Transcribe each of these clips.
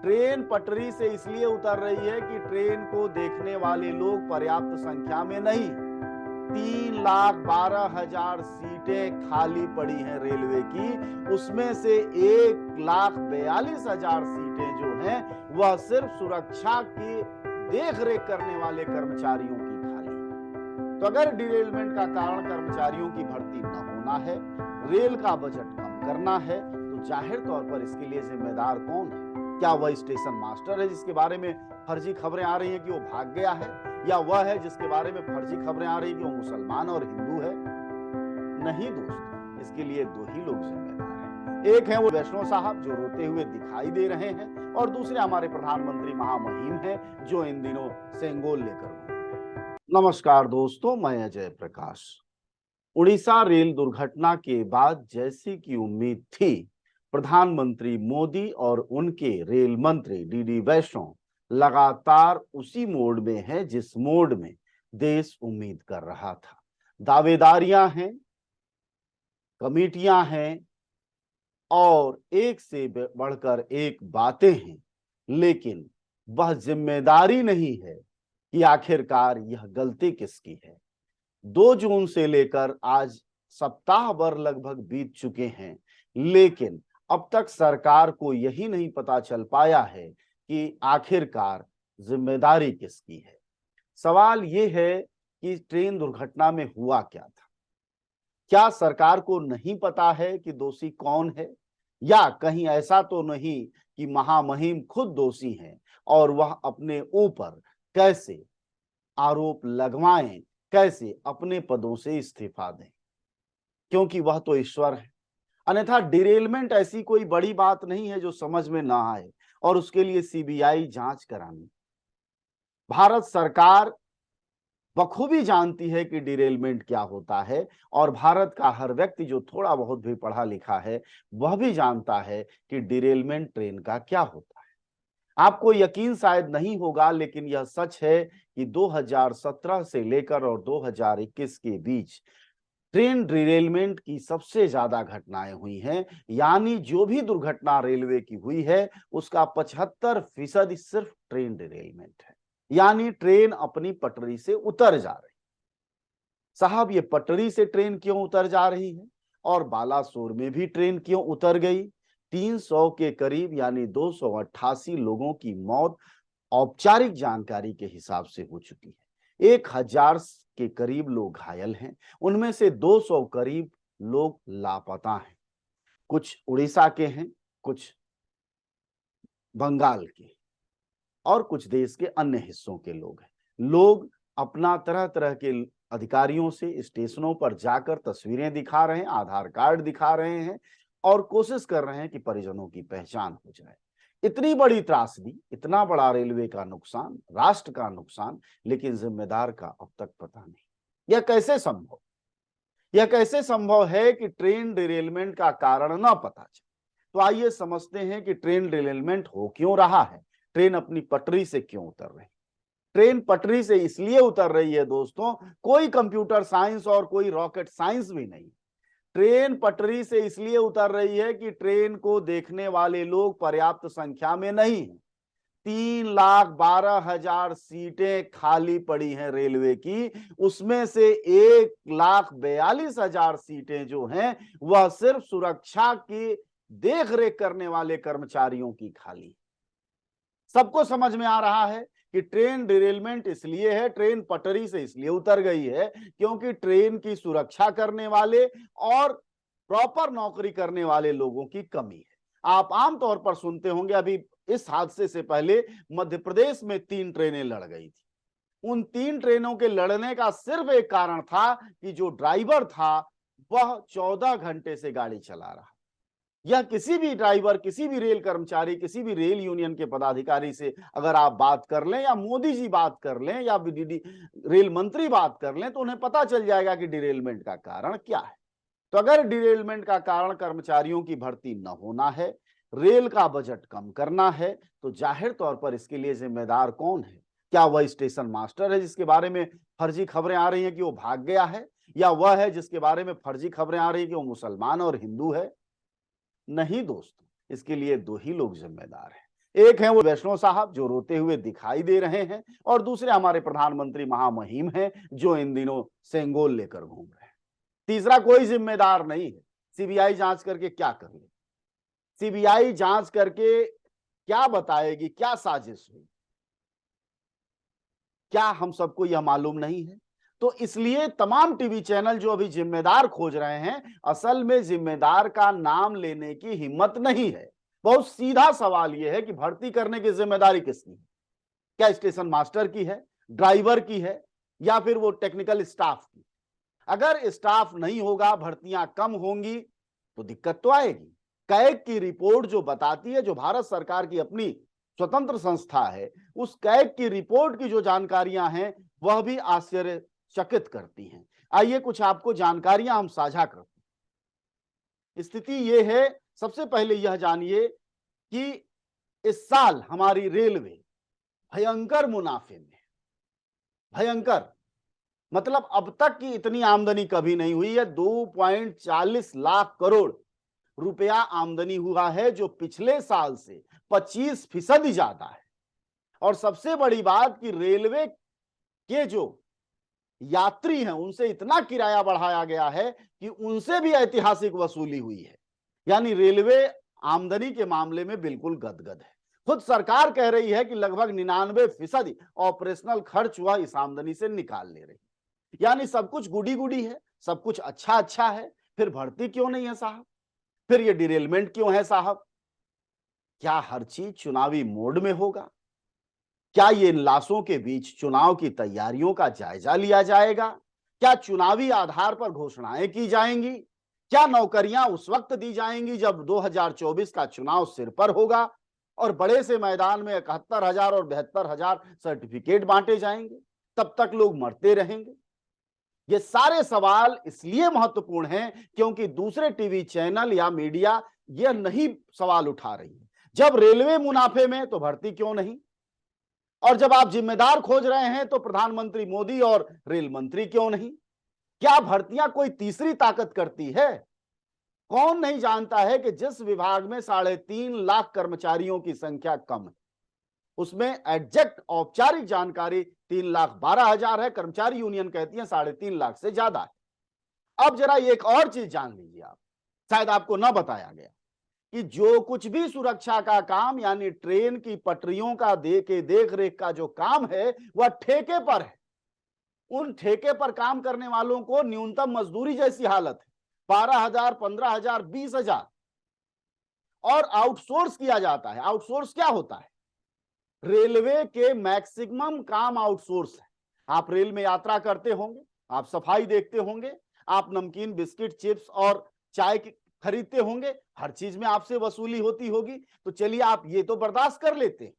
Train पटरी से इसलिए उतर रही है कि ट्रेन को देखने वाले लोग पर्याप्त संख्या में नहीं। 3,12,000 सीटें खाली पड़ी हैं रेलवे की, उसमें से 1,42,000 सीटें जो हैं वह सिर्फ सुरक्षा की देख रेख करने वाले कर्मचारियों की खाली है। तो अगर डिरेलमेंट का कारण कर्मचारियों की भर्ती न होना है, रेल का बजट कम करना है, तो जाहिर तौर पर इसके लिए जिम्मेदार कौन है? क्या वह स्टेशन मास्टर है जिसके बारे में फर्जी खबरें आ रही हैं कि वो भाग गया है, या वह है जिसके बारे में फर्जी खबरें आ रही हैं कि वो मुसलमान और हिंदू है? नहीं दोस्तों, इसके लिए दो ही लोग जिम्मेदार हैं। एक है वो वैष्णव साहब जो रोते हुए दिखाई दे रहे हैं, और दूसरे हमारे प्रधानमंत्री महामहिम हैं जो इन दिनों सेंगोल लेकर घूम रहे हैं। नमस्कार दोस्तों, मैं अजय प्रकाश। उड़ीसा रेल दुर्घटना के बाद जैसी की उम्मीद थी, प्रधानमंत्री मोदी और उनके रेल मंत्री डीडी वैष्णव लगातार उसी मोड में है जिस मोड में देश उम्मीद कर रहा था। दावेदारियां हैं, कमेटियां हैं और एक से बढ़कर एक बातें हैं, लेकिन वह जिम्मेदारी नहीं है कि आखिरकार यह गलती किसकी है। 2 जून से लेकर आज सप्ताह भर लगभग बीत चुके हैं, लेकिन अब तक सरकार को यही नहीं पता चल पाया है कि आखिरकार जिम्मेदारी किसकी है। सवाल यह है कि ट्रेन दुर्घटना में हुआ क्या था? क्या सरकार को नहीं पता है कि दोषी कौन है, या कहीं ऐसा तो नहीं कि महामहिम खुद दोषी हैं और वह अपने ऊपर कैसे आरोप लगवाएं, कैसे अपने पदों से इस्तीफा दें, क्योंकि वह तो ईश्वर है। अन्यथा डिरेलमेंट ऐसी कोई बड़ी बात नहीं है जो समझ में ना आए और उसके लिए सीबीआई जांच करानी। भारत सरकार बखूबी जानती है कि डिरेलमेंट क्या होता है, और भारत का हर व्यक्ति जो थोड़ा बहुत भी पढ़ा लिखा है वह भी जानता है कि डिरेलमेंट ट्रेन का क्या होता है। आपको यकीन शायद नहीं होगा, लेकिन यह सच है कि 2017 से लेकर और 2021 के बीच ट्रेन डिरेलमेंट की सबसे ज्यादा घटनाएं हुई हैं। यानी जो भी दुर्घटना रेलवे की हुई है उसका 75% सिर्फ ट्रेन डिरेलमेंट है। यानी ट्रेन अपनी पटरी से उतर जा रही। साहब, ये पटरी से ट्रेन क्यों उतर जा रही है और बालासोर में भी ट्रेन क्यों उतर गई? 300 के करीब यानी 288 लोगों की मौत औपचारिक जानकारी के हिसाब से हो चुकी है। 1,000 के करीब लोग घायल हैं, उनमें से 200 करीब लोग लापता हैं। कुछ उड़ीसा के हैं, कुछ बंगाल के, और कुछ देश के अन्य हिस्सों के लोग हैं। लोग अपना तरह तरह के अधिकारियों से स्टेशनों पर जाकर तस्वीरें दिखा रहे हैं, आधार कार्ड दिखा रहे हैं और कोशिश कर रहे हैं कि परिजनों की पहचान हो जाए। इतनी बड़ी त्रासदी, इतना बड़ा रेलवे का नुकसान, राष्ट्र का नुकसान, लेकिन जिम्मेदार का अब तक पता नहीं। यह कैसे संभव यह कैसे संभव है कि ट्रेन डिरेलमेंट का कारण ना पता चले? तो आइए समझते हैं कि ट्रेन डिरेलमेंट हो क्यों रहा है, ट्रेन अपनी पटरी से क्यों उतर रही। ट्रेन पटरी से इसलिए उतर रही है दोस्तों, कोई कंप्यूटर साइंस और कोई रॉकेट साइंस भी नहीं। ट्रेन पटरी से इसलिए उतर रही है कि ट्रेन को देखने वाले लोग पर्याप्त संख्या में नहीं है। 3,12,000 सीटें खाली पड़ी हैं रेलवे की, उसमें से 1,42,000 सीटें जो हैं वह सिर्फ सुरक्षा की देख रेख करने वाले कर्मचारियों की खाली। सबको समझ में आ रहा है कि ट्रेन डिरेलमेंट इसलिए है, ट्रेन पटरी से इसलिए उतर गई है क्योंकि ट्रेन की सुरक्षा करने वाले और प्रॉपर नौकरी करने वाले लोगों की कमी है। आप आमतौर पर सुनते होंगे, अभी इस हादसे से पहले मध्य प्रदेश में 3 ट्रेनें लड़ गई थी। उन 3 ट्रेनों के लड़ने का सिर्फ एक कारण था कि जो ड्राइवर था वह 14 घंटे से गाड़ी चला रहा। या किसी भी ड्राइवर, किसी भी रेल कर्मचारी, किसी भी रेल यूनियन के पदाधिकारी से अगर आप बात कर लें, या मोदी जी बात कर लें, या रेल मंत्री बात कर लें, तो उन्हें पता चल जाएगा कि डिरेलमेंट का कारण क्या है। तो अगर डिरेलमेंट का कारण कर्मचारियों की भर्ती न होना है, रेल का बजट कम करना है, तो जाहिर तौर पर इसके लिए जिम्मेदार कौन है? क्या वह स्टेशन मास्टर है जिसके बारे में फर्जी खबरें आ रही हैं कि वो भाग गया है, या वह है जिसके बारे में फर्जी खबरें आ रही हैं कि वो मुसलमान और हिंदू है? नहीं दोस्तों, इसके लिए दो ही लोग जिम्मेदार हैं। एक है वो वैष्णव साहब जो रोते हुए दिखाई दे रहे हैं, और दूसरे हमारे प्रधानमंत्री महामहिम हैं जो इन दिनों सेंगोल लेकर घूम रहे हैं। तीसरा कोई जिम्मेदार नहीं है। सीबीआई जांच करके क्या कर ले? सीबीआई जांच करके क्या बताएगी, क्या साजिश हुई? क्या हम सबको यह मालूम नहीं है? तो इसलिए तमाम टीवी चैनल जो अभी जिम्मेदार खोज रहे हैं, असल में जिम्मेदार का नाम लेने की हिम्मत नहीं है। बहुत सीधा सवाल यह है कि भर्ती करने की जिम्मेदारी किसकी है? क्या स्टेशन मास्टर की है, ड्राइवर की है, या फिर वो टेक्निकल स्टाफ की? अगर स्टाफ नहीं होगा, भर्तियां कम होंगी, तो दिक्कत तो आएगी। कैग की रिपोर्ट जो बताती है, जो भारत सरकार की अपनी स्वतंत्र संस्था है, उस कैग की रिपोर्ट की जो जानकारियां हैं वह भी आश्चर्यचकित करती हैं। आइए कुछ आपको जानकारियां हम साझा करते हैं। स्थिति यह है, सबसे पहले यह जानिए कि इस साल हमारी रेलवे भयंकर मुनाफे में, भयंकर मतलब अब तक की इतनी आमदनी कभी नहीं हुई है। 2.40 लाख करोड़ रुपया आमदनी हुआ है, जो पिछले साल से 25% ज्यादा है। और सबसे बड़ी बात कि रेलवे के जो यात्री हैं उनसे इतना किराया बढ़ाया गया है कि उनसे भी ऐतिहासिक वसूली हुई है। यानी रेलवे आमदनी के मामले में बिल्कुल गदगद है। खुद सरकार कह रही है कि लगभग 99% ऑपरेशनल खर्च वह इस आमदनी से निकाल ले रही है। यानी सब कुछ गुडी गुडी है, सब कुछ अच्छा अच्छा है। फिर भर्ती क्यों नहीं है साहब? फिर ये डिरेलमेंट क्यों है साहब? क्या हर चीज चुनावी मोड में होगा? क्या ये लाशों के बीच चुनाव की तैयारियों का जायजा लिया जाएगा? क्या चुनावी आधार पर घोषणाएं की जाएंगी? क्या नौकरियां उस वक्त दी जाएंगी जब 2024 का चुनाव सिर पर होगा और बड़े से मैदान में 71,000 और 72,000 सर्टिफिकेट बांटे जाएंगे? तब तक लोग मरते रहेंगे। ये सारे सवाल इसलिए महत्वपूर्ण हैं क्योंकि दूसरे टीवी चैनल या मीडिया यह नहीं सवाल उठा रही है। जब रेलवे मुनाफे में, तो भर्ती क्यों नहीं? और जब आप जिम्मेदार खोज रहे हैं, तो प्रधानमंत्री मोदी और रेल मंत्री क्यों नहीं? क्या भर्तियां कोई तीसरी ताकत करती है? कौन नहीं जानता है कि जिस विभाग में 3.5 लाख कर्मचारियों की संख्या कम है, उसमें एग्जैक्ट औपचारिक जानकारी 3,12,000 है। कर्मचारी यूनियन कहती है 3.5 लाख से ज्यादा है। अब जरा एक और चीज जान लीजिए आप, शायद आपको न बताया गया कि जो कुछ भी सुरक्षा का काम, यानी ट्रेन की पटरियों का देख रेख का जो काम है, वह ठेके पर है। उन ठेके पर काम करने वालों को न्यूनतम मजदूरी जैसी हालत है, 12,000, 15,000, 20,000, और आउटसोर्स किया जाता है। आउटसोर्स क्या होता है? रेलवे के मैक्सिमम काम आउटसोर्स है। आप रेल में यात्रा करते होंगे, आप सफाई देखते होंगे, आप नमकीन, बिस्किट, चिप्स और चाय खरीदते होंगे, हर चीज में आपसे वसूली होती होगी। तो चलिए आप ये तो बर्दाश्त कर लेते हैं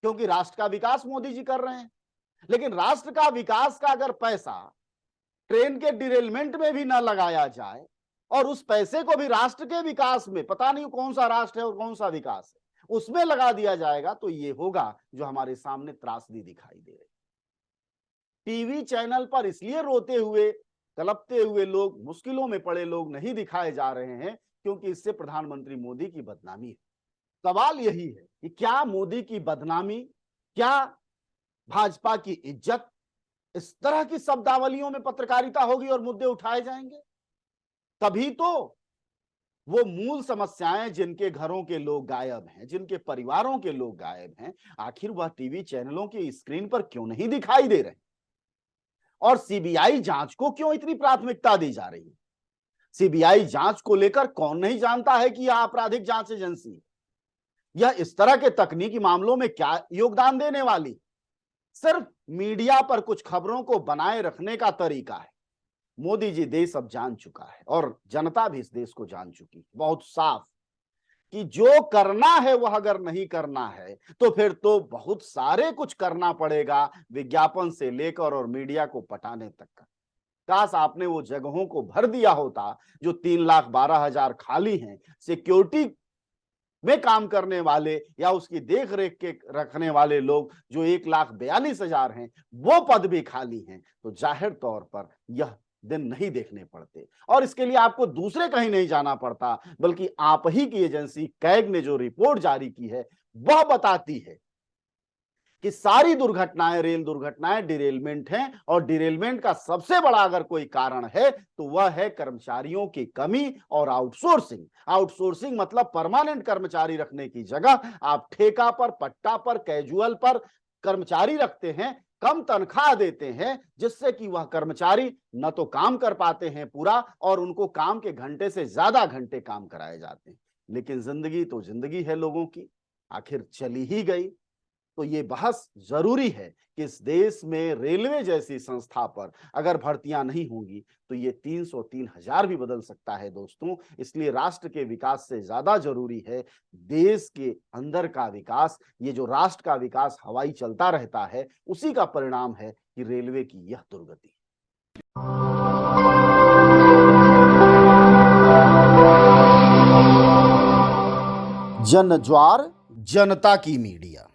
क्योंकि राष्ट्र का विकास मोदी जी कर रहे हैं। लेकिन राष्ट्र का विकास का अगर पैसा ट्रेन के डिरेलमेंट में भी ना लगाया जाए और उस पैसे को भी राष्ट्र के विकास में, पता नहीं कौन सा राष्ट्र है और कौन सा विकास है, उसमें लगा दिया जाएगा, तो ये होगा जो हमारे सामने त्रासदी दिखाई दे रही। टीवी चैनल पर इसलिए रोते हुए, कलपते हुए लोग, मुश्किलों में पड़े लोग नहीं दिखाए जा रहे हैं क्योंकि इससे प्रधानमंत्री मोदी की बदनामी है। सवाल यही है कि क्या मोदी की बदनामी, क्या भाजपा की इज्जत, इस तरह की शब्दावलियों में पत्रकारिता होगी और मुद्दे उठाए जाएंगे? तभी तो वो मूल समस्याएं, जिनके घरों के लोग गायब हैं, जिनके परिवारों के लोग गायब हैं, आखिर वह टीवी चैनलों की स्क्रीन पर क्यों नहीं दिखाई दे रहे? और सीबीआई जांच को क्यों इतनी प्राथमिकता दी जा रही है? सीबीआई जांच को लेकर कौन नहीं जानता है कि यह आपराधिक जांच एजेंसी है? यह इस तरह के तकनीकी मामलों में क्या योगदान देने वाली? सिर्फ मीडिया पर कुछ खबरों को बनाए रखने का तरीका है। मोदी जी देश अब जान चुका है और जनता भी इस देश को जान चुकी है बहुत साफ, कि जो करना है वह अगर नहीं करना है तो फिर तो बहुत सारे कुछ करना पड़ेगा, विज्ञापन से लेकर और मीडिया को पटाने तक का। काश आपने वो जगहों को भर दिया होता जो 3,12,000 खाली हैं। सिक्योरिटी में काम करने वाले या उसकी देख रेख के रखने वाले लोग जो 1,42,000 हैं, वो पद भी खाली हैं। तो जाहिर तौर पर यह दिन नहीं देखने पड़ते और इसके लिए आपको दूसरे कहीं नहीं जाना पड़ता, बल्कि आप ही की एजेंसी कैग ने जो रिपोर्ट जारी की है वह बताती है कि सारी दुर्घटनाएं, रेल दुर्घटनाएं डिरेलमेंट हैं, और डिरेलमेंट का सबसे बड़ा अगर कोई कारण है तो वह है कर्मचारियों की कमी और आउटसोर्सिंग। आउटसोर्सिंग मतलब परमानेंट कर्मचारी रखने की जगह आप ठेका पर, पट्टा पर, कैजुअल पर कर्मचारी रखते हैं, कम तनख्वाह देते हैं, जिससे कि वह कर्मचारी न तो काम कर पाते हैं पूरा, और उनको काम के घंटे से ज्यादा घंटे काम कराए जाते हैं। लेकिन जिंदगी तो जिंदगी है लोगों की, आखिर चली ही गई। तो ये बहस जरूरी है कि इस देश में रेलवे जैसी संस्था पर अगर भर्तियां नहीं होंगी तो ये 303,000 भी बदल सकता है दोस्तों। इसलिए राष्ट्र के विकास से ज्यादा जरूरी है देश के अंदर का विकास। ये जो राष्ट्र का विकास हवाई चलता रहता है, उसी का परिणाम है कि रेलवे की यह दुर्गति। जन ज्वार, जनता की मीडिया।